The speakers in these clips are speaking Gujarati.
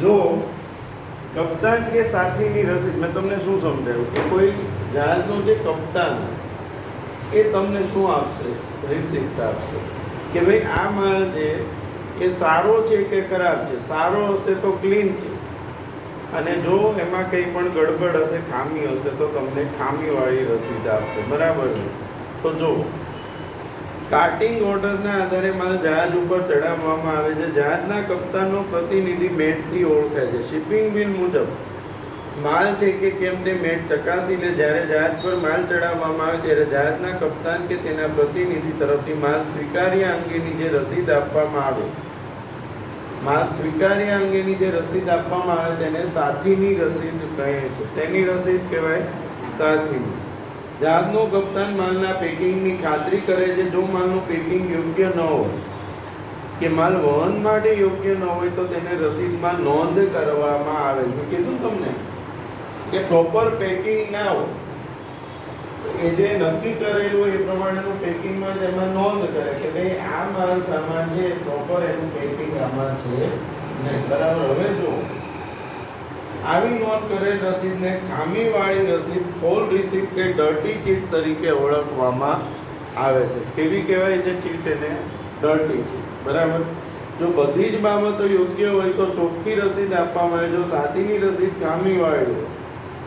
જો કપ્તાન કે સાથીની રસીદ, મેં તમને શું સમજાવ્યું કે કોઈ જહાજનો જે કપ્તાન એ તમને શું આપશે, રિસિપ્ટ આપશે કે ભાઈ આ માલ છે એ સારો છે કે ખરાબ છે. સારો હશે તો ક્લીન છે, અને જો એમાં કંઈ પણ ગડબડ હશે, ખામી હશે, તો તમને ખામીવાળી રસીદ આપશે. બરાબર છે. તો જો કાર્ટિંગ ઓર્ડરના આધારે માલ જહાજ ઉપર ચડાવવામાં આવે છે. જહાજના કપ્તાનનો પ્રતિનિધિ મેટથી ઓળખાય છે. શિપિંગ બિલ મુજબ માલ છે કે કેમ તે મેટ ચકાસી લે. જ્યારે જહાજ પર માલ ચડાવવામાં આવે ત્યારે જહાજના કપ્તાન કે તેના પ્રતિનિધિ તરફથી માલ સ્વીકાર્ય અંગેની જે રસીદ આપવામાં આવે, માલ સ્વીકાર્ય અંગેની જે રસીદ આપવામાં આવે તેને સાથીની રસીદ કહે છે. શેની રસીદ કહેવાય? સાથીની. જહાજનો કપ્તાન માલના પેકિંગની ખાતરી કરે છે. જો માલનું પેકિંગ યોગ્ય ન હોય કે માલ વહન માટે યોગ્ય ન હોય તો તેને રસીદમાં નોંધ કરવામાં આવે છે. કીધું તમને કે પ્રોપર પેકિંગ ના હોય, એ જે નક્કી કરેલું એ પ્રમાણેનું પેકિંગમાં એમાં નોંધ કરે કે ભાઈ આ માલ સામાન છે, પ્રોપર એનું પેકિંગ આમાં છે નહીં. બરાબર. હવે જો આવી નોંધ કરેલ રસીદને ખામીવાળી રસીદ, ફોલ રિસીપ્ટ કે ડર્ટી ચીટ તરીકે ઓળખવામાં આવે છે. કેવી કહેવાય છે ચીટ? એને ડર્ટી ચીટ. બરાબર. જો બધી જ બાબતો યોગ્ય હોય તો ચોખ્ખી રસીદ આપવામાં આવે. જો સાથીની રસીદ ખામીવાળી હોય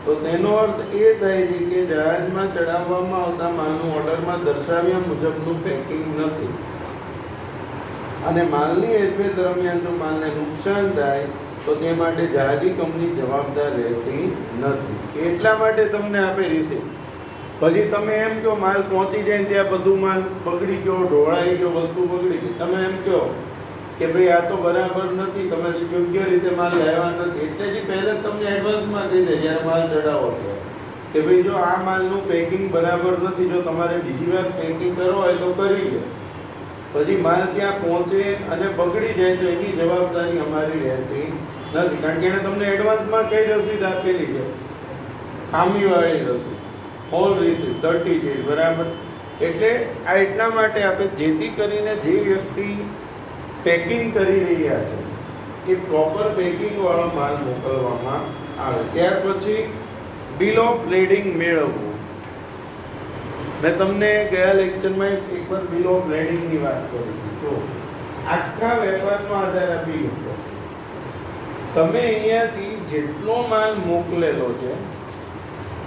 તો તેનો અર્થ એ થાય છે કે જહાજમાં ચડાવવામાં આવતા માલનું ઓર્ડરમાં દર્શાવ્યા મુજબનું પેકિંગ નથી, અને માલની હેરફેર દરમિયાન જો માલને નુકસાન થાય તો તે માટે જહાજી કંપની જવાબદાર રહેતી નથી. એટલા માટે તમને આપે રિસીપ્ટ. પછી તમે એમ કહો માલ પહોંચી જાય ત્યાં બધું માલ બગડી ગયો, ઢોળાઈ ગયો, વસ્તુ બગડી ગઈ, તમે એમ કહો કે ભાઈ આ તો બરાબર નથી, તમે યોગ્ય રીતે માલ લેવા નથી, એટલે જ પહેલાં તમને એડવાન્સમાં કહી દે જ્યારે માલ ચડાવો કે ભાઈ જો આ માલનું પેકિંગ બરાબર નથી, જો તમારે બીજી વાર પેકિંગ કરવો હોય તો કરી લો. પછી માલ ત્યાં પહોંચે અને બગડી જાય તો એની જવાબદારી અમારી રહેતી નથી, કારણ કે એને તમને એડવાન્સમાં કઈ રસીદ આપેલી છે? ખામીવાળી રસીદ, ફોલ રિસીપ્ટ, ડર્ટી ચીટ. બરાબર. એટલે આ એટલા માટે આપણે જેથી કરીને જે વ્યક્તિ પેકિંગ કરી રહ્યા છે એ પ્રોપર પેકિંગ વાળો માલ મોકલવામાં આવે. ત્યાર પછી બિલ ઓફ લેડિંગ મેળવવું. મેં તમને ગયા લેક્ચરમાં એકવાર બિલ ઓફ લેડિંગની વાત કરી હતી. તો આખા વેપારનો આધાર આપી ગયો. તમે અહીંયાથી જેટલો માલ મોકલેલો છે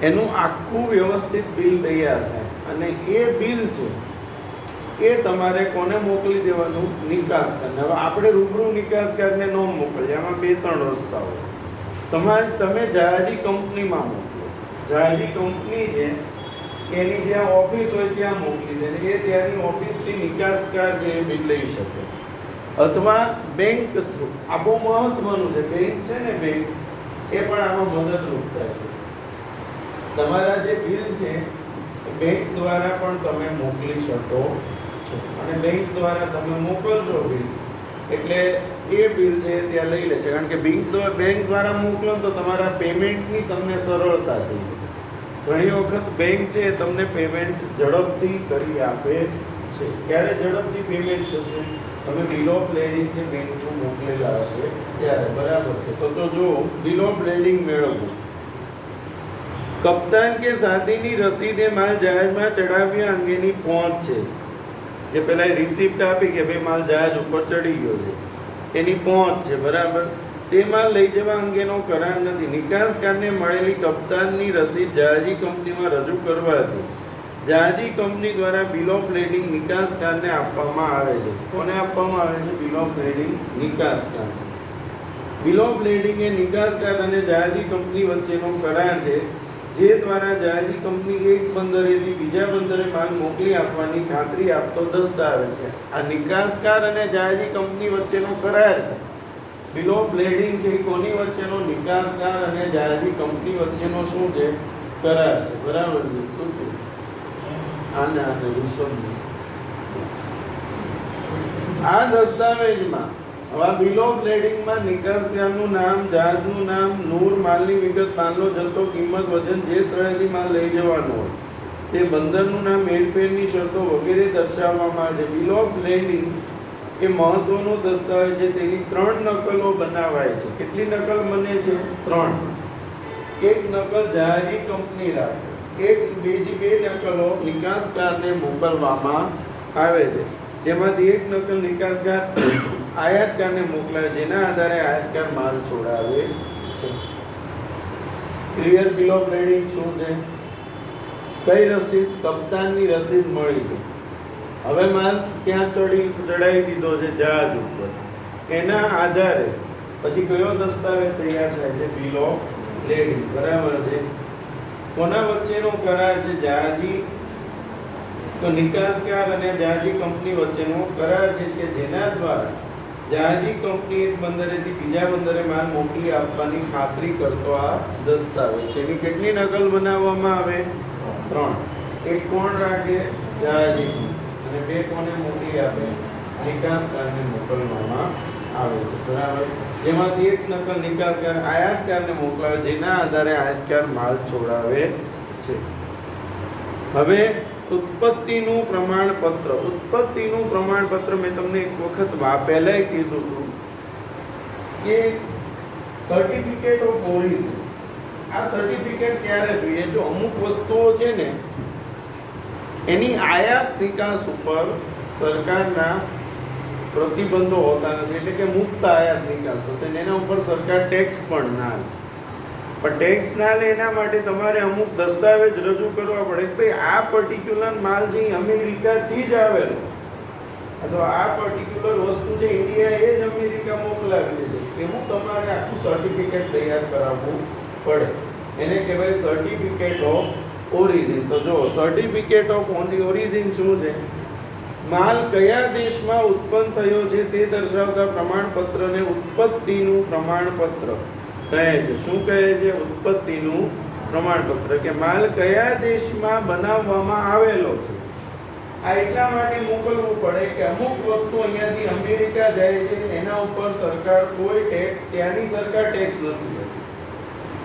એનું આખું વ્યવસ્થિત બિલ તૈયાર થાય, અને એ બિલ છે એ તમારે કોને મોકલી દેવાનું? નિકાસકારને. હવે આપણે રૂબરૂ નિકાસકારને ન મોકલીએ, આમાં 2-3 રસ્તાઓ. તમે જહાજી કંપનીમાં મોકલો. જહાજી કંપની છે એની જ્યાં ઓફિસ હોય ત્યાં મોકલી દે, એ ત્યાંની ઓફિસથી નિકાસકાર છે એ બિલ લઈ શકે. અથવા બેંક થ્રુ. આ બહુ મહત્વનું છે. બેંક છે ને, બેંક એ પણ આમાં મદદરૂપ થાય છે. તમારા જે બિલ છે બેંક દ્વારા પણ તમે મોકલી શકો છો, અને બેંક દ્વારા તમે મોકલશો બિલ એટલે એ બિલ છે ત્યાં લઈ લે છે, કારણ કે બેંક દ્વારા મોકલો તો તમારા પેમેન્ટની તમને સરળતા થઈ જાય. ઘણી વખત બેંક છે તમને પેમેન્ટ ઝડપથી કરી આપે છે. ક્યારે ઝડપથી પેમેન્ટ થશે? તમે બિલ ઓફ લેડિંગ જે બેંક થ્રુ મોકલેલા હશે ત્યારે. બરાબર છે. તો જો બિલ ઓફ લેડિંગ મેળવવું. કપ્તાન કે સાથીની રસીદ એ માલ જહાજમાં ચડાવ્યા અંગેની પહોંચ છે. જે પેલા રિસિપ્ટ આપી કે ભાઈ માલ જહાજ ઉપર ચડી ગયો છે, એની પહોંચ છે. બરાબર. તે માલ લઈ જવા અંગેનો કરાર નથી. નિકાસકારને મળેલી કપ્તાનની રસીદ જહાજી કંપનીમાં રજૂ કરવાથી જહાજી કંપની દ્વારા બિલ ઓફ લેડિંગ નિકાસકારને આપવામાં આવે છે. કોને આપવામાં આવે છે? બિલ ઓફ લેડિંગ નિકાસકાર. બિલ ઓફ લેડિંગ એ નિકાસકાર અને જહાજી કંપની વચ્ચેનો કરાર છે, જે દ્વારા જહાજી કંપની એક બંદરેથી બીજા બંદરે માલ મોકલી આપવાની ખાતરી આપતો દસ્તાવેજ છે. આ નિકાસકાર અને જહાજી કંપની વચ્ચેનો કરાર છે. બિલ ઓફ લેડિંગ છે કોની વચ્ચેનો? નિકાસકાર અને જહાજી કંપની વચ્ચેનો શું છે? કરાર છે. બરાબર છે. શું છે? આ દસ્તાવેજમાં બિલ ઓફ લેડિંગમાં નિકાસકારનું નામ, જહાજનું નામ, નૂર, માલની વિગત, માલનો જથ્થો, કિંમત, વજન, જે સ્થળેથી માલ લઈ જવાનો હોય તે બંદરનું નામ, હેરફેરની શરતો વગેરે દર્શાવવામાં આવે છે. બિલ ઓફ લેડિંગ એ મહત્વનો દસ્તાવેજ છે. તેની 3 નકલો બનાવાય છે. કેટલી નકલ બને છે? 3. એક નકલ જહાજી કંપની રાખે, બીજી 2 નકલો નિકાસકારને મોકલવામાં આવે છે, જેમાંથી એક નકલ નિકાસકાર આયાતકારને મોકલાવે, જેના આધારે આયાતકાર માલ છોડાવે છે. ક્લિયર? બિલ ઓફ લેન્ડિંગ શું છે? કઈ રસીદ? કપ્તાનની રસીદ મળી છે. હવે માલ ક્યાં ચડાવી દીધો છે? જહાજ ઉપર. એના આધારે પછી કયો દસ્તાવેજ તૈયાર થાય છે? Bill of landing. બરાબર છે. કોના વચ્ચેનો કરાર છે? જહાજી તો નિકાસકાર અને જહાજી કંપની વચ્ચેનો કરાર છે કે જેના દ્વારા જહાજી કંપની એક બંદરેથી બીજા બંદરે માલ મોકલી આપવાની ખાતરી કરતો આ દસ્તાવેજ છે. એની કેટલી નકલ બનાવવામાં આવે? 3. એક કોણ રાખે? જહાજી, અને 2 કોને મોકલી આપે? નિકાસકારને મોકલવામાં આવે છે. બરાબર. જેમાંથી એક નકલ નિકાસકાર આયાતકારને મોકલાવે, જેના આધારે આયાતકાર માલ છોડાવે છે. હવે ઉત્પત્તિનું પ્રમાણપત્ર. ઉત્પત્તિનું પ્રમાણપત્ર મેં તમને એક વખત પહેલાંય કીધું હતું કે સર્ટિફિકેટ ઓફ ઓરિજિન. આ સર્ટિફિકેટ ક્યારે જોઈએ? જો અમુક વસ્તુઓ છે ને એની આયાત નિકાસ ઉપર સરકારના પ્રતિબંધો હોતા નથી, એટલે કે મુક્ત આયાત નિકાસ હોતો, એના ઉપર સરકાર ટેક્સ પણ ના લે. પણ ટેક્સ ના લે એના માટે તમારે અમુક દસ્તાવેજ રજૂ કરવા પડે કે ભાઈ આ પર્ટિક્યુલર માલ છે અમેરિકાથી જ આવેલો, અથવા આ પર્ટિક્યુલર વસ્તુ છે ઇન્ડિયાએ જ અમેરિકા મોકલાવી છે. એવું તમારે આખું સર્ટિફિકેટ તૈયાર કરાવવું પડે. એને કહેવાય સર્ટિફિકેટ ઓફ ઓરિજિન. તો જો સર્ટિફિકેટ ઓફ ઓરિજિન શું છે? માલ કયા દેશમાં ઉત્પન્ન થયો છે તે દર્શાવતા પ્રમાણપત્રને ઉત્પત્તિનું પ્રમાણપત્ર કહે છે. શું કહે છે? ઉત્પત્તિનું પ્રમાણપત્ર. કે માલ કયા દેશમાં બનાવવામાં આવેલો છે. આ એટલા માટે મોકલવું પડે કે અમુક વસ્તુ અહીંયાથી અમેરિકા જાય છે, એના ઉપર સરકાર કોઈ ટેક્સ, ત્યાંની સરકાર ટેક્સ નથી લેતી.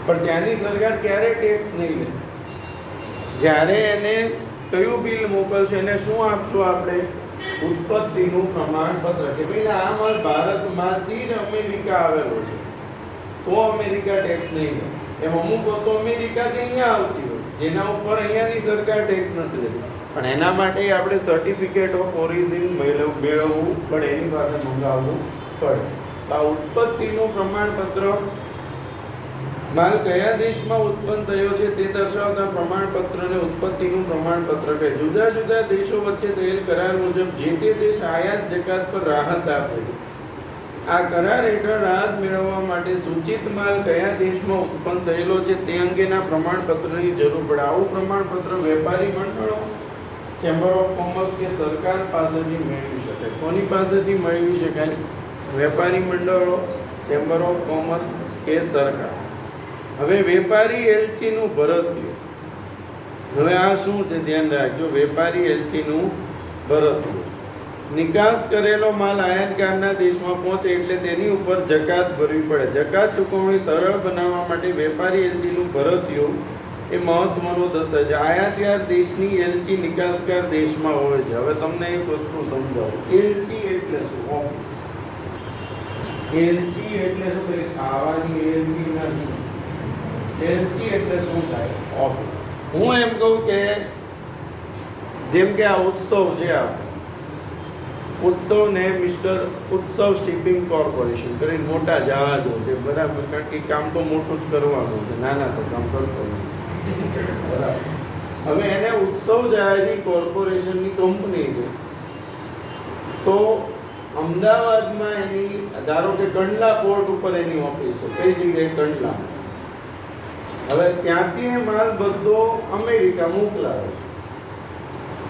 પણ ત્યાંની સરકાર ક્યારે ટેક્સ નહીં લે? જ્યારે એને કયું બિલ મોકલશે, એને શું આપશું આપણે? ઉત્પત્તિનું પ્રમાણપત્ર. કે ભાઈ આ માલ ભારતમાંથી જ અમેરિકા આવેલો છે, તો અમેરિકા ટેક્સ નહીં લે. એમ અમુક વસ્તુ અમેરિકાથી અહીંયા આવતી હોય જેના ઉપર અહીંયાની સરકાર ટેક્સ નથી લેતી, પણ એના માટે આપણે સર્ટિફિકેટ ઓફ ઓરિજિન મેળવવું પડે, એની પાસે મંગાવવું પડે. આ ઉત્પત્તિનું પ્રમાણપત્ર માલ કયા દેશમાં ઉત્પન્ન થયો છે તે દર્શાવતા પ્રમાણપત્રને ઉત્પત્તિનું પ્રમાણપત્ર કહે. જુદા જુદા દેશો વચ્ચે થયેલ કરાર મુજબ જે તે દેશ આયાત જકાત પર રાહત આપે છે. આ કરાર હેઠળ રાહત મેળવવા માટે સૂચિત માલ કયા દેશમાં ઉત્પન્ન થયેલો છે તે અંગેના પ્રમાણપત્રની જરૂર પડે. આવું પ્રમાણપત્ર વેપારી મંડળો, ચેમ્બર ઓફ કોમર્સ કે સરકાર પાસેથી મેળવી શકાય. કોની પાસેથી મેળવી શકાય? વેપારી મંડળો, ચેમ્બર ઓફ કોમર્સ કે સરકાર. હવે વેપારી એલચીનું ભરતીય. હવે આ શું છે? ધ્યાન રાખજો. વેપારી એલચીનું ભરતીય. નિકાસ કરેલો માલ આયાતકારના દેશમાં પહોંચે એટલે તેની ઉપર જકાત ભરવી પડે. જકાત ચૂકવણી સરળ બનાવવા માટે વેપારી એલચીનું ભરતીયું એ મહત્વનો દસ્તાવેજ. આયાતકાર દેશની એલચી નિકાસકાર દેશમાં હોય છે. હવે તમને એક વસ્તુ સમજાવું. એલચી એટલે શું? એલચી એટલે શું? કે ખાવાની એલચી નથી. એલચી એટલે શું થાય? ઓફિસ. હું એમ કહું કે જેમ કે આ ઉત્સવ છે, આ ઉત્સવને મિસ્ટર ઉત્સવ શિપિંગ કોર્પોરેશન કરીને મોટા જહાજો છે, બરાબર? કારણ કે કામ તો મોટું જ કરવાનું છે, નાના તો કામ કરતો નથી, બરાબર? હવે એને ઉત્સવ જહાજી કોર્પોરેશનની કંપની છે. તો અમદાવાદમાં એની, ધારો કે કંડલા પોર્ટ ઉપર એની ઓફિસ છે. કઈ જગ્યાએ? કંડલા. હવે ત્યાંથી એ માલ બધો અમેરિકા મોકલાવે છે.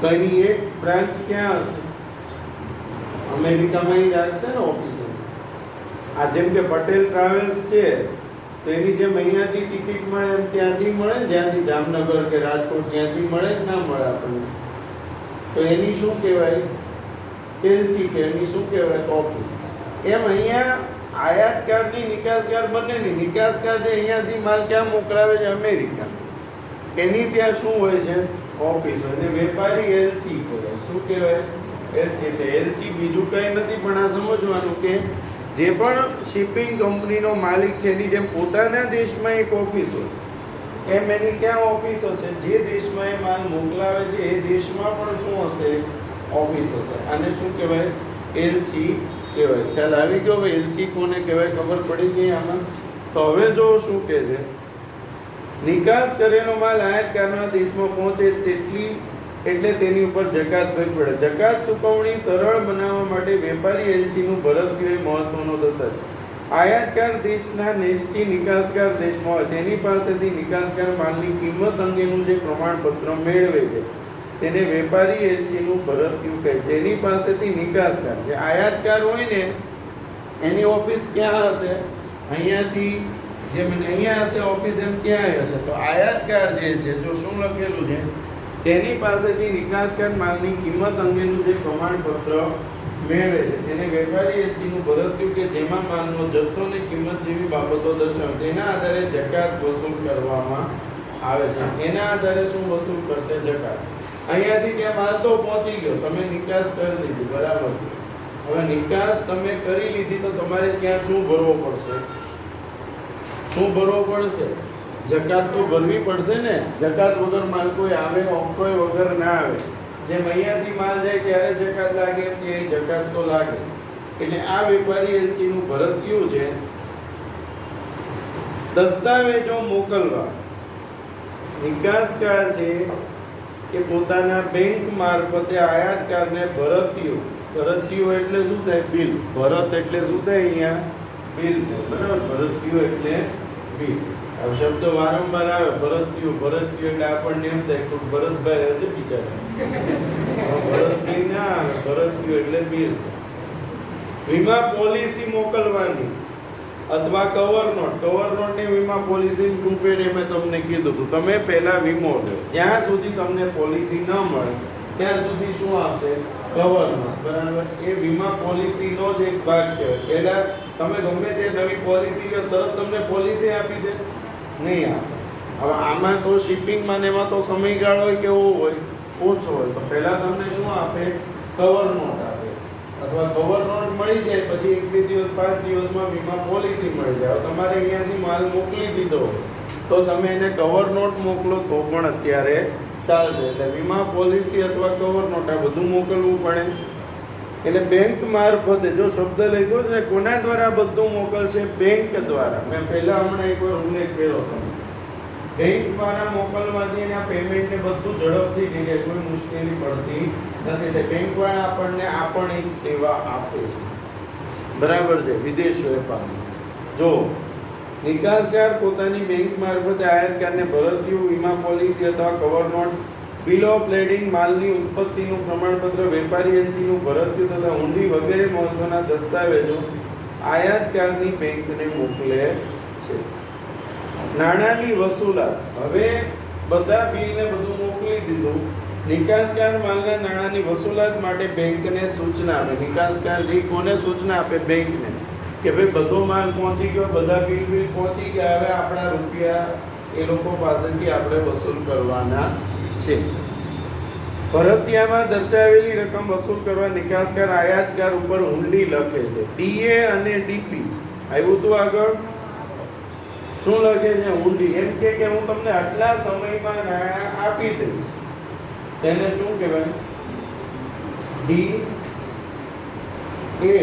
તો એની એક બ્રાન્ચ ક્યાં હશે? અમેરિકામાં એ રાખશે ને ઓફિસ. આ જેમ કે પટેલ ટ્રાવેલ્સ છે, તો એની જેમ અહીંયાથી ટિકિટ મળે એમ ત્યાંથી મળે, જ્યાંથી જામનગર કે રાજકોટ ત્યાંથી મળે જ ના મળે આપણને. તો એની શું કહેવાય? એલચી. કે એની શું કહેવાય? ઓફિસ. એમ અહીંયા આયાતકારની નિકાસકાર બંનેની. નિકાસકાર જે અહીંયાથી માલ ક્યાં મોકલાવે છે? અમેરિકા. એની ત્યાં શું હોય છે? ઓફિસ હોય. વેપારી એલચી કહેવાય. શું કહેવાય? એલચી એટલે એલચી બીજું કંઈ નથી, પણ આ સમજવાનું કે જે પણ શિપિંગ કંપનીનો માલિક છે એની જેમ પોતાના દેશમાં એક ઓફિસ હોય એમ એની ક્યાં ઓફિસ હશે, જે દેશમાં એ માલ મોકલાવે છે એ દેશમાં પણ શું હશે, ઓફિસ હશે. આને શું કહેવાય, એલચી કહેવાય. ખ્યાલ આવી ગયો? હવે એલચી કોને કહેવાય ખબર પડી ગઈ આમાં. તો હવે જો શું કહે છે, નિકાસ કરેલો માલ આયાતકારના દેશમાં પહોંચે એટલે તેની ઉપર જકાત ભરવી પડે. જકાત ચૂકવણી સરળ બનાવવા માટે વેપારી એલચીનું ભરતીય મહત્વનો દસ્તાવેજ. આયાતકાર દેશના એલચી નિકાસકાર દેશમાં હોય તેની પાસેથી નિકાસકાર માલની કિંમત અંગેનું જે પ્રમાણપત્ર મેળવે છે તેને વેપારી એલચીનું ભરતીયું કહે. તેની પાસેથી નિકાસકાર, જે આયાતકાર હોય ને એની ઓફિસ ક્યાં હશે, અહીંયાથી જેમ અહીંયા હશે ઓફિસ એમ ક્યાંય હશે. તો આયાતકાર જે છે, જો શું લખેલું છે, તેની પાસેથી નિકાસકાર માલની કિંમત અંગેનું જે પ્રમાણપત્ર મેળવે છે તેને વેપારી એલચીનું ભરતીયું કે જેમાં માલનો જથ્થો અને કિંમત જેવી બાબતો દર્શાવે તેના આધારે જકાત વસૂલ કરવામાં આવે છે. એના આધારે શું વસૂલ કરશે, જકાત. અહીંયાથી ત્યાં માલ તો પહોંચી ગયો, તમે નિકાસ કરી લીધી, બરાબર. હવે નિકાસ તમે કરી લીધી તો તમારે ત્યાં શું ભરવો પડશે, શું ભરવો પડશે, જકાત તો ભરવી પડશે ને. જકાત વગર માલ કોઈ આવે, ઓક્ટોય વગર ના આવે. જેમ અહીંયાથી માલ જાય ત્યારે જકાત લાગે કે જકાત તો લાગે. એટલે આ વેપારી એલચીનું ભરતીયું છે. દસ્તાવેજો મોકલવા. નિકાસકાર છે કે પોતાના બેંક મારફતે આયાતકારને ભરતીયું એટલે શું થાય, બિલ. ભરત એટલે શું થાય, અહીંયા બિલ થાય, બરાબર. ભરતીયું એટલે બિલ. આ શબ્દ વારંવાર આવે, ભરતીયું એટલે આપણને એમ થાય કે ભરતભાઈ હશે બિચારા, ભરતભાઈ ના આવે, ભરતીયું એટલે બિલ. વીમા પોલિસી મોકલવાની અથવા કવર નોટ ની વીમા પોલિસી શું પેડ મેં તમને કીધું હતું, તમે પહેલા વીમો લો, જ્યાં સુધી તમને પોલિસી ન મળે ત્યાં સુધી શું આવશે, કવર નોટ, બરાબર. એ વીમા પોલિસીનો જ એક ભાગ કહેવાય. પહેલા તમે ગમે તે નવી પોલિસી લો તરત તમને પોલિસી આપી દે, નહીં આપે. હવે આમાં તો શિપિંગમાં ને એમાં તો સમયગાળો હોય કેવો હોય, ઓછો હોય. તો પહેલા તમને શું આપે, કવર નોટ આપે, અથવા કવર નોટ મળી જાય પછી 1-2 દિવસ 5 દિવસમાં વીમા પોલિસી મળી જાય. તમારે અહીંયાથી માલ મોકલી દીધો તો તમે એને કવર નોટ મોકલો તો પણ અત્યારે ચાલશે. એટલે વીમા પોલિસી અથવા કવર નોટ આ બધું મોકલવું પડે. એટલે બેંક મારફતે, જો શબ્દ લખ્યો છે કોના દ્વારા બધું મોકલશે, બેંક દ્વારા. મેં પહેલા હમણાં એકવાર ઉલ્લેખ કર્યો હતો, બેંક દ્વારા મોકલવાથી એના પેમેન્ટ ને બધું ઝડપથી થઈ જાય, કોઈ મુશ્કેલી પડતી નથી. એટલે બેંક વાળા આપણને આ પણ એક સેવા આપે છે, બરાબર છે, વિદેશ વેપારમાં. જો નિકાસકાર પોતાની બેંક મારફતે આયાતકારને ભરતીયું, વીમા પોલિસી અથવા કવર નોટ, બિલ ઓફ લેડિંગ, માલની ઉત્પત્તિનું પ્રમાણપત્ર, વેપારી એલચીનું ભરતીયું તથા હુંડી વગેરે મહત્વના દસ્તાવેજો આયાતકારની બેંકને મોકલે છે. નાણાંની વસૂલાત. હવે બધા બિલને બધું મોકલી દીધું, નિકાસકાર માલના નાણાંની વસૂલાત માટે બેંકને સૂચના આપે. નિકાસકાર જે કોને સૂચના આપે, બેંકને, કે ભાઈ બધો માલ પહોંચી ગયો, બધા બિલ પહોંચી ગયા, હવે આપણા રૂપિયા એ લોકો પાસેથી આપણે વસૂલ કરવાના છે. ભરતીયામાં દર્શાવેલી રકમ વસૂલ કરવા નિકાસકાર આયાતકાર ઉપર હુંડી લખે છે. ડીએ અને ડીપી આવ્યું હતું આગળ. શું લખે છે, હુંડી. એમ કે હું તમને આટલા સમયમાં નાણાં આપી દઈશ, તેને શું કહેવાય, ડી એ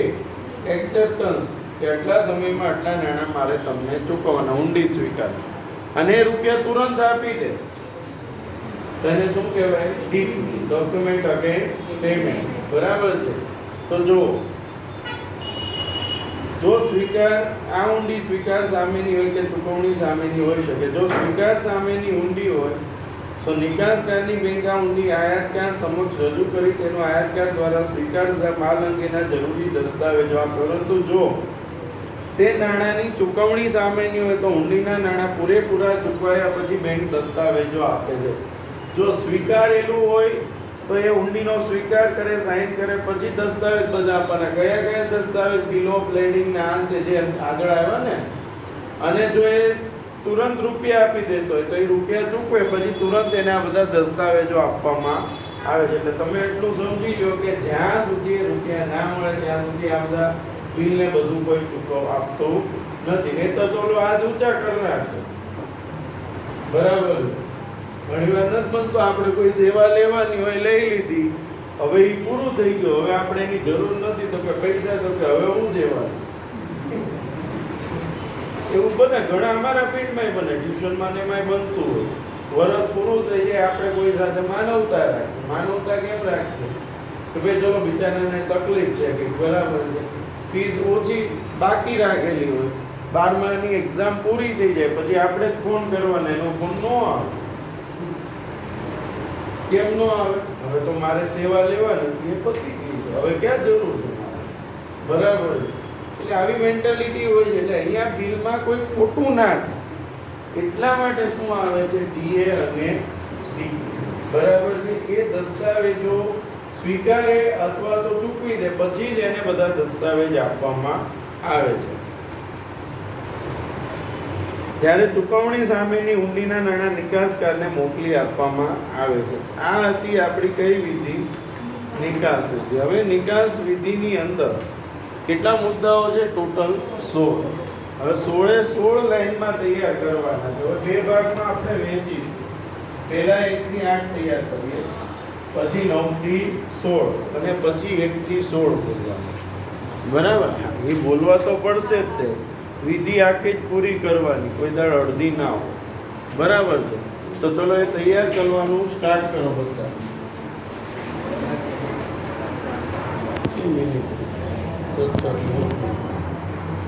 એક્સેપ્ટન્સ, કે આટલા સમયમાં આટલા નાણાં મારે તમને ચૂકવવાના, હુંડી સ્વીકાર. અને રૂપિયા તુરંત આપી દે તેને શું કહેવાય, ડીપી, ડોક્યુમેન્ટ અગેન્સ્ટ પેમેન્ટ, બરાબર છે. તો જો સ્વીકાર, આ હુંડી સ્વીકાર સામેની હોય કે ચૂકવણી સામેની હોઈ શકે. જો સ્વીકાર સામેની હુંડી હોય તો નિકાસકારની બેંક આ હુંડી આયાતકાર સમક્ષ રજૂ કરી તેનો આયાતકાર દ્વારા સ્વીકાર માલ અંગેના જરૂરી દસ્તાવેજો આપે. પરંતુ જો તે નાણાંની ચૂકવણી સામેની હોય તો હુંડીના નાણાં પૂરેપૂરા ચૂકવાયા પછી બેંક દસ્તાવેજો આપે છે. જો સ્વીકારેલું હોય તો એ હુંડીનો સ્વીકાર કરે, સાઇન કરે, પછી દસ્તાવેજ બધા આપવાના. કયા કયા દસ્તાવેજ, બિલ ઓફ લેડિંગ ના અંતે જે આગળ આવ્યા ને. અને જો એ તુરંત રૂપિયા આપી દેતો હોય તો એ રૂપિયા ચૂકવે પછી તુરંત એને આ બધા દસ્તાવેજો આપવામાં આવે છે. એટલે તમે એટલું સમજી લો કે જ્યાં સુધી રૂપિયા ના મળે ત્યાં સુધી આ બધા બિલ ને બધું કોઈ ચૂકવ આપતું નથી. નહીં તો ઓલો હાથ ઊંચા કરનાર છે. બરાબર. ઘણી વાર નથી બનતો, આપણે કોઈ સેવા લેવાની હોય લઈ લીધી, હવે એ પૂરું થઈ ગયું, હવે આપણે એની જરૂર નથી, તો કે પૈસા તો કે હવે હું દેવાનું. એવું બને, ઘણા અમારા ફીલ્ડમાં બને, ટ્યુશનમાં ને એમાંય બનતું હોય. વરસ પૂરું થઈ જાય, આપણે કોઈ સાથે માનવતા રાખીએ. માનવતા કેમ રાખીએ કે ભાઈ ચલો બિચારાને તકલીફ છે કે બરાબર છે, ફીસ ઓછી બાકી રાખેલી હોય, 12માની એક્ઝામ પૂરી થઈ જાય પછી આપણે જ ફોન કરવાનો, એનો ફોન ન આવે. કેમ ન આવે? હવે તો મારે સેવા લેવાની એ પતી ગઈ છે, હવે ક્યાં જરૂર છે મારે? બરાબર છે. એટલે આવી મેન્ટાલિટી હોય છે. એટલે અહીંયા બિલમાં કોઈ ખોટું ના થાય એટલા માટે શું આવે છે, ડીએ અને ડી. બરાબર છે. એ દસ્તાવેજો સ્વીકારે અથવા તો ચૂકવી દે પછી જ એને બધા દસ્તાવેજ આપવામાં આવે છે. ત્યારે ચૂકવણી સામેની ઊંડીના નાણાં નિકાસકારને મોકલી આપવામાં આવે છે. આ હતી આપણી કઈ વિધિ? નિકાસ વિધિ. હવે નિકાસ વિધિની અંદર કેટલા મુદ્દાઓ છે? ટોટલ 16. હવે 16 લાઈનમાં તૈયાર કરવાના છે. હવે બે ભાગમાં આપણે વહેંચીશું. પહેલા 1 થી 8 તૈયાર કરીએ, પછી 9 થી 16 અને પછી 1 થી 16 બોલવાનું. બરાબર. એ બોલવા તો પડશે જ તે. વિધિ આખી જ પૂરી કરવાની, કોઈ દાડ અડધી ના હોય. બરાબર છે. તો ચલો એ તૈયાર કરવાનું સ્ટાર્ટ કરો બધા. મિનિટ 17